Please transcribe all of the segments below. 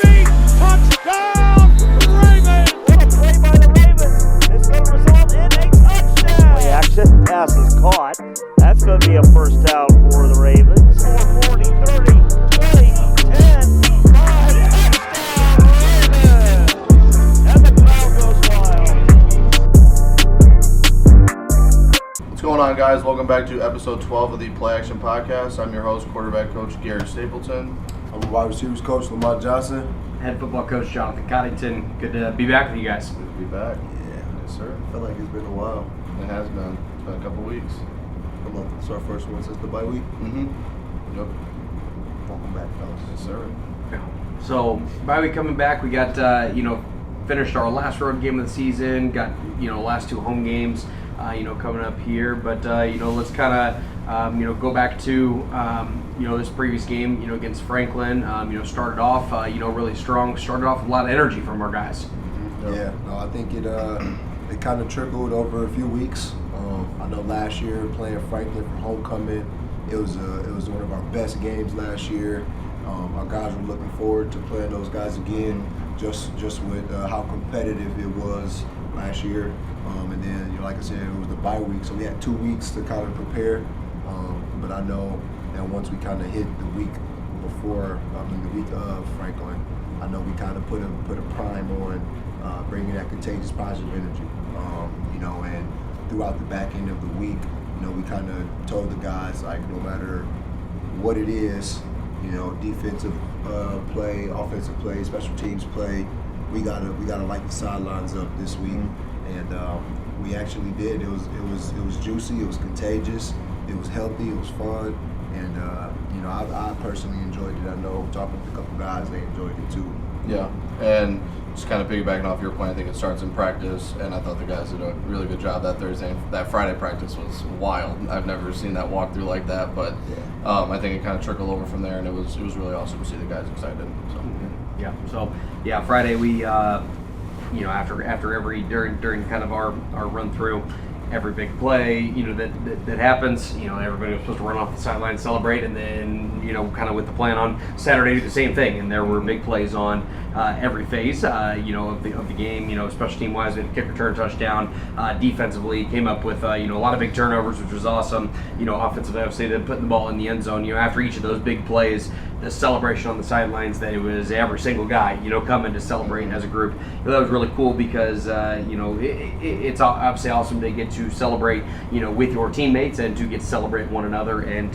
feet. Touchdown, Ravens! What a play by the Ravens. It's going to result in a touchdown. Play action. Pass is caught. That's going to be a first down for the Ravens. 40, 30, 20, 10, 5, touchdown, Ravens! And the crowd goes wild. What's going on, guys? Welcome back to episode 12 of the Play Action Podcast. I'm your host, quarterback coach Gary Stapleton. I'm wide receivers coach Lamont Johnson. Head football coach Jonathan Coddington. Good to be back with you guys. Good to be back. Yeah, Yes, sir. I feel like it's been a while. It has been. It's been a couple weeks. It's our first one since the bye week. Yep. Welcome back, fellas. Yes, sir. So bye week coming back. We got finished our last road game of the season. Got last two home games coming up here. But let's kind of go back to this previous game against Franklin. Started off really strong. Started off with a lot of energy from our guys. Yep. Yeah, no, I think it kind of trickled over a few weeks. I know last year playing Franklin for homecoming, it was one of our best games last year. Our guys were looking forward to playing those guys again, just with how competitive it was last year. And then, like I said, it was the bye week, so we had 2 weeks to kind of prepare. But I know that once we kind of hit the week the week of Franklin, I know we kind of put a prime on bringing that contagious positive energy. And throughout the back end of the week, we kind of told the guys, like, no matter what it is, defensive play, offensive play, special teams play, we gotta light the sidelines up this week. And we actually did. It was juicy. It was contagious. It was healthy. It was fun. And I personally enjoyed it. I know talking to a couple guys, they enjoyed it too. Yeah. And just kind of piggybacking off your point, I think it starts in practice, and I thought the guys did a really good job that Thursday. That Friday practice was wild. I've never seen that walkthrough like that, but I think it kind of trickled over from there, and it was really awesome to see the guys excited. So. Yeah. So Friday we after every during kind of our run through, every big play that happens, everybody was supposed to run off the sideline and celebrate, and then kind of with the plan on Saturday do the same thing. And there were big plays on every phase of the game. Special team wise, we had a kick return touchdown. Defensively, came up with a lot of big turnovers, which was awesome. Offensively, obviously, then putting the ball in the end zone. After each of those big plays, the celebration on the sidelines, that it was every single guy coming to celebrate as a group. That was really cool because it's obviously awesome to get to celebrate with your teammates and to get to celebrate one another, and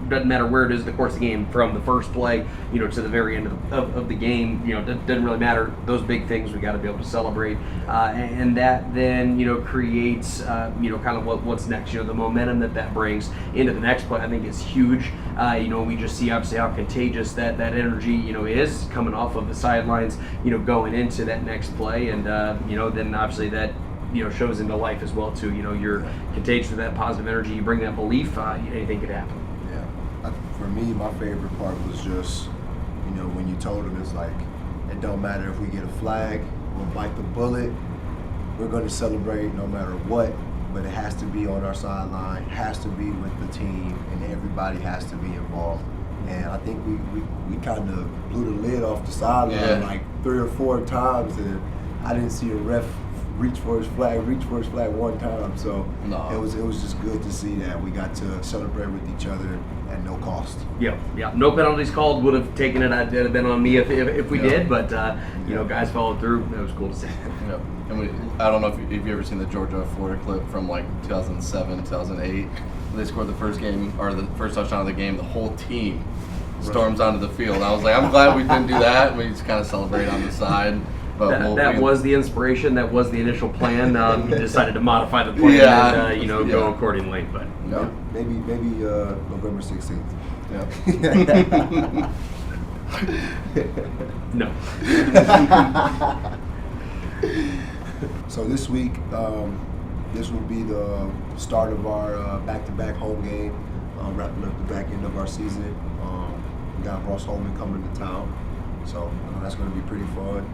doesn't matter where it is in the course of the game, from the first play to the very end of the game, doesn't really matter. Those big things we got to be able to celebrate, and that then creates kind of what's next. The momentum that brings into the next play, I think, is huge. We just see obviously how contagious that energy is coming off of the sidelines, going into that next play, and then obviously that shows into life as well too. You're contagious with that positive energy. You bring that belief. Anything could happen. Yeah. For me, my favorite part was just when you told them, it's like, it don't matter if we get a flag, we'll bite the bullet. We're going to celebrate no matter what, but it has to be on our sideline, has to be with the team, and everybody has to be involved. And I think we kind of blew the lid off the sideline like 3 or 4 times, and I didn't see a ref reach for his flag one time. So it was just good to see that we got to celebrate with each other at no cost. Yeah. No penalties called. Would have taken it. It'd have been on me if we did, but guys followed through. That was cool to see. Yep. And I don't know if you've ever seen the Georgia-Florida clip from like 2007, 2008. They scored the first game, or the first touchdown of the game. The whole team storms onto the field. I was like, I'm glad we didn't do that. We just kind of celebrate on the side. But that was the inspiration. That was the initial plan. We decided to modify the plan and go accordingly. But maybe November 16th. Yeah. No. So this week, this will be the start of our back-to-back home game, wrapping up the back end of our season. We got Ross Holman coming to town, so that's going to be pretty fun.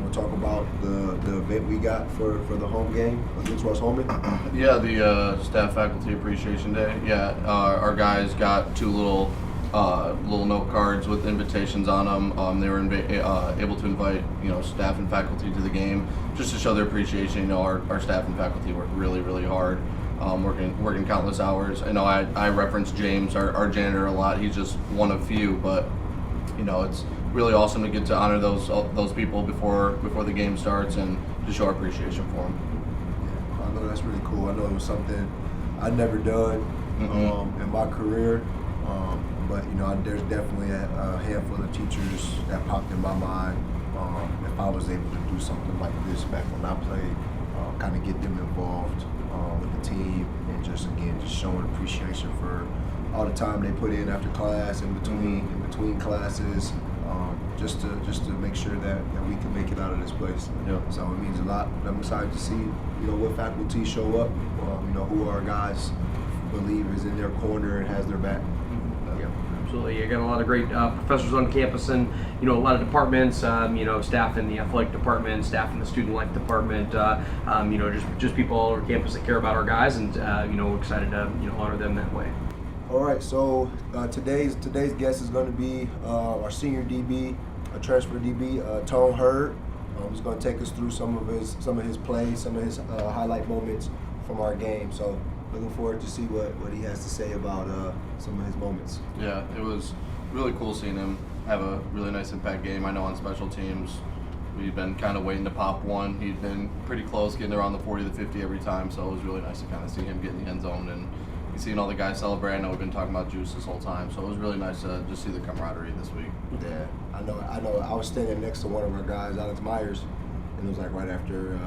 We'll talk about the event we got for the home game against Ross Holman. Yeah, the Staff Faculty Appreciation Day. Yeah, our guys got 2 little little note cards with invitations on them. They were able to invite staff and faculty to the game just to show their appreciation. Our staff and faculty work really, really hard, working countless hours. I know I reference James, our janitor, a lot. He's just one of few, but it's really awesome to get to honor those people before the game starts and to show our appreciation for them. Yeah, I know that's really cool. I know it was something I'd never done in my career. But there's definitely a handful of teachers that popped in my mind. If I was able to do something like this back when I played, kind of get them involved with the team, and just showing appreciation for all the time they put in after class, in between classes, just to make sure that we can make it out of this place. Yeah. So it means a lot. I'm excited to see what faculty show up. Who our guys believe is in their corner and has their back. Absolutely. You got a lot of great professors on campus, and a lot of departments. Staff in the athletic department, staff in the student life department. Just people all over campus that care about our guys, and we're excited to honor them that way. All right. So today's guest is going to be our senior DB, a transfer DB, Hurd. He's going to take us through some of his plays, some of his highlight moments from our game. So looking forward to see what he has to say about some of his moments. Yeah, it was really cool seeing him have a really nice impact game. I know on special teams, we've been kind of waiting to pop one. He'd been pretty close, getting around the 40 to 50 every time, so it was really nice to kind of see him get in the end zone and seeing all the guys celebrate. I know we've been talking about Juice this whole time, so it was really nice to just see the camaraderie this week. Yeah, I know. I was standing next to one of our guys, Alex Myers, and it was like right after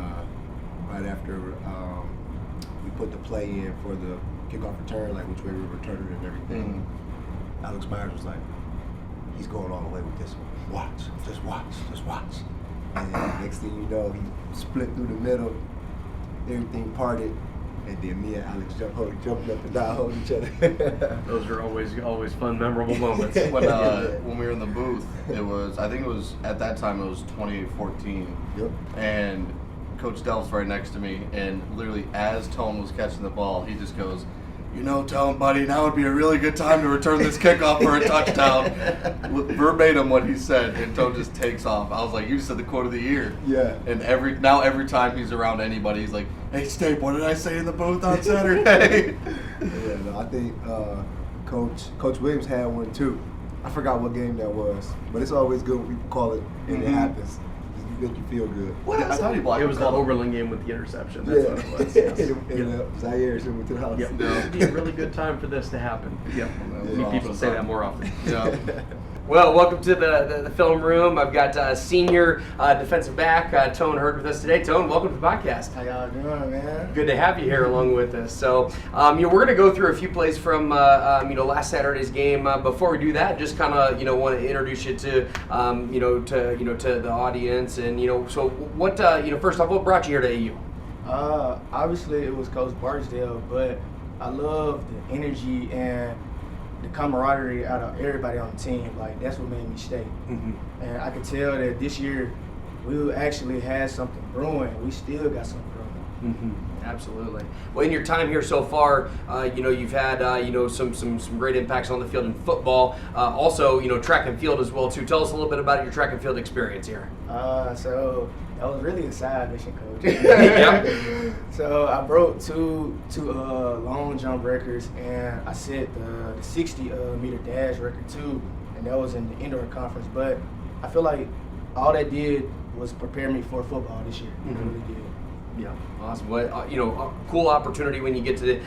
we put the play in for the kickoff return, like which way we were returning and everything. Alex Myers was like, he's going all the way with this one. Watch, just watch. And next thing you know, he split through the middle, everything parted, and then me and Alex jumped up and down, holding each other. Those are always fun, memorable moments. When we were in the booth, I think it was at that time it was 2014. Yep. And Coach Delph's right next to me, and literally as Tone was catching the ball, he just goes, Tone, buddy, now would be a really good time to return this kickoff for a touchdown. Verbatim what he said, and Tone just takes off. I was like, you said the quote of the year. Yeah. And every time he's around anybody, he's like, hey, Stape, what did I say in the booth on Saturday? Yeah, no, I think Coach Williams had one too. I forgot what game that was, but it's always good when people call it and it happens. Make you feel good. I thought he blocked. It was the Oberlin game with the interception. That's what it was. Yes. And Zaire sent me to the house. Yep. No, it'd be a really good time for this to happen. Yep. We need people to say that more often. Yeah. Well, welcome to the film room. I've got senior defensive back Tone Hurd with us today. Tone, welcome to the podcast. How y'all doing, man? Good to have you here along with us. So, we're going to go through a few plays from last Saturday's game. Before we do that, just kind of want to introduce you to to the audience, and so what first off, what brought you here to AU? Obviously it was Coach Barksdale, but I love the energy and the camaraderie out of everybody on the team. Like, that's what made me stay. And I could tell that this year we actually had something brewing. We still got something brewing. Absolutely. Well, in your time here so far, you've had some great impacts on the field in football. Also, track and field as well too. Tell us a little bit about your track and field experience here. So I was really a side mission coach. Yeah. So I broke two long jump records, and I set the 60 meter dash record too, and that was in the indoor conference. But I feel like all that did was prepare me for football this year. It really did. Yeah, awesome. Well, a cool opportunity when you get to,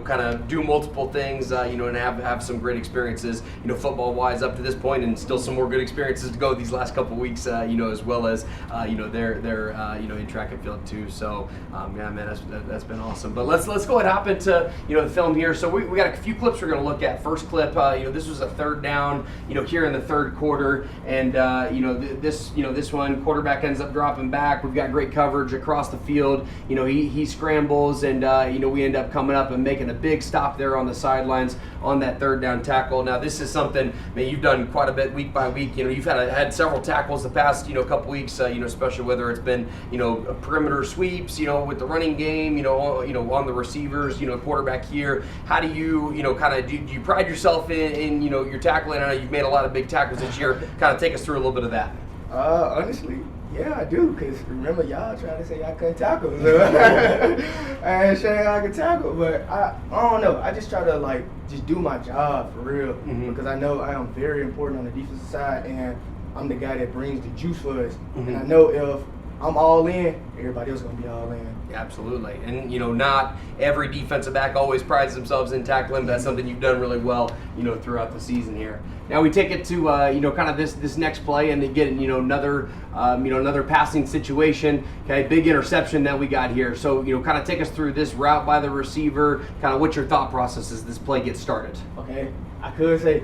kind of do multiple things, and have some great experiences, football-wise up to this point, and still some more good experiences to go these last couple weeks, as well as, they're in track and field too. So, yeah, man, that's been awesome. But let's go ahead and hop into, the film here. So we got a few clips we're going to look at. First clip, this was a third down, here in the third quarter, and this one, quarterback ends up dropping back. We've got great coverage across the field. field. He scrambles, and we end up coming up and making a big stop there on the sidelines on that third down tackle. Now this is something, man, you've done quite a bit week by week. You've had several tackles the past couple weeks. Especially whether it's been perimeter sweeps, with the running game, on the receivers, quarterback here. How do you do you pride yourself in your tackling? I know you've made a lot of big tackles this year. Kind of take us through a little bit of that. Honestly, yeah, I do. Because remember, y'all trying to say I couldn't tackle. I ain't saying I could tackle, but I don't know. I just try to just do my job for real. Because I know I am very important on the defensive side, and I'm the guy that brings the juice for us. And I know if I'm all in, everybody else is gonna be all in. Absolutely, and not every defensive back always prides themselves in tackling. But that's something you've done really well, throughout the season here. Now we take it to kind of this next play, and again, another passing situation. Okay, big interception that we got here. So kind of take us through this route by the receiver. Kind of what's your thought process as this play gets started? Okay, I could say,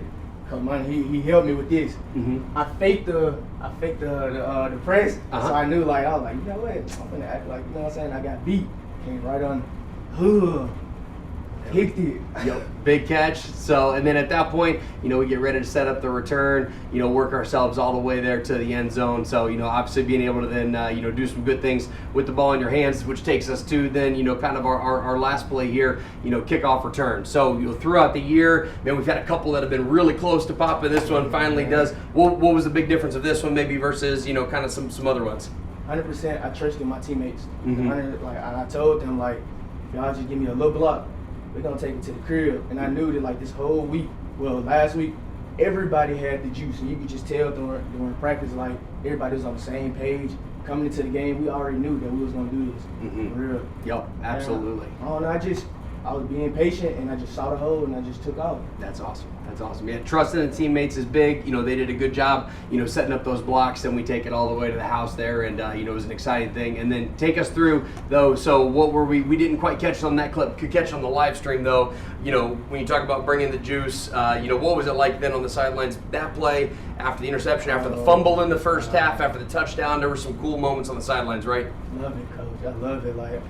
come on, he helped me with this. I faked the press, so I knew I was like, you know what, I'm gonna act like, what I'm saying, I got beat. Came right on, kicked it. Yep, big catch. So, and then at that point, we get ready to set up the return, work ourselves all the way there to the end zone. So, obviously being able to then, do some good things with the ball in your hands, which takes us to then, kind of our last play here, kickoff return. So, throughout the year, man, we've had a couple that have been really close to popping. This one finally does. What was the big difference of this one maybe versus, kind of some other ones? 100%, I trusted my teammates. I told them, if y'all just give me a little block, we're gonna take it to the crib. And I knew that this whole week, last week, everybody had the juice, and you could just tell during practice, everybody was on the same page. Coming into the game, we already knew that we was gonna do this. For real. Yep, absolutely. And, I don't know, I was being patient, and I just saw the hole, and I just took off. That's awesome. Yeah, trusting the teammates is big. They did a good job, setting up those blocks, and we take it all the way to the house there, and it was an exciting thing. And then take us through though. So what were we didn't quite catch on that clip. Could catch on the live stream though. When you talk about bringing the juice, what was it like then on the sidelines? That play after the interception, after the fumble in the first half, after the touchdown, there were some cool moments on the sidelines, right? Love it, coach. I love it.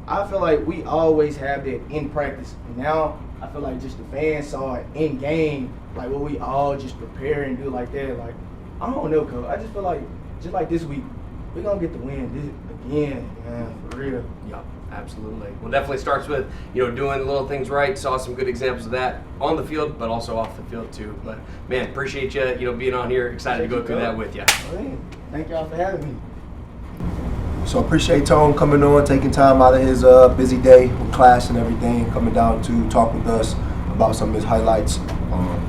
I feel like we always have that in practice. And now I feel like just the fans saw it in game, what we all just prepare and do like that. I don't know, coach. I just feel like, just like this week, we're going to get the win again, man, for real. Yep, absolutely. Well, definitely starts with, doing the little things right. Saw some good examples of that on the field, but also off the field too. But, man, appreciate you, being on here. Excited to go through that with you. Thank y'all for having me. So appreciate Tone coming on, taking time out of his busy day with class and everything, coming down to talk with us about some of his highlights.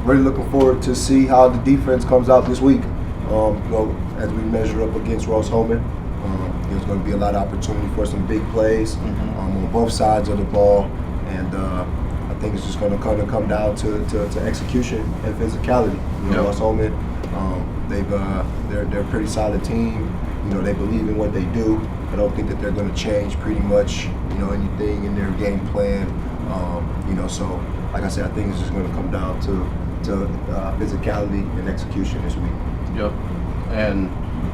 Really looking forward to see how the defense comes out this week. As we measure up against Ross Holman, there's going to be a lot of opportunity for some big plays on both sides of the ball, and I think it's just going to come down to execution and physicality. Ross Holman, they're a pretty solid team. They believe in what they do. I don't think that they're going to change pretty much, anything in their game plan. So like I said, I think it's just going to come down to physicality and execution this week. Yep. And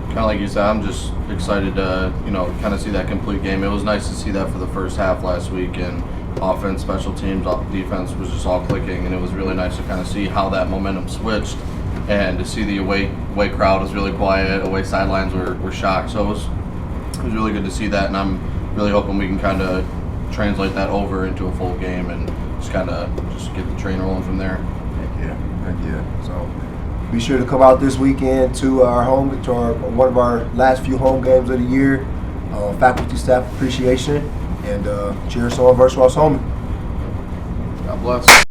kind of like you said, I'm just excited to, kind of see that complete game. It was nice to see that for the first half last week, and offense, special teams, defense was just all clicking, and it was really nice to kind of see how that momentum switched. And to see the away crowd was really quiet, away sidelines were shocked. So it was really good to see that, and I'm really hoping we can kind of translate that over into a full game and just get the train rolling from there. Heck yeah. So be sure to come out this weekend to one of our last few home games of the year. Faculty staff appreciation, and cheers on versus Ross Holman. God bless.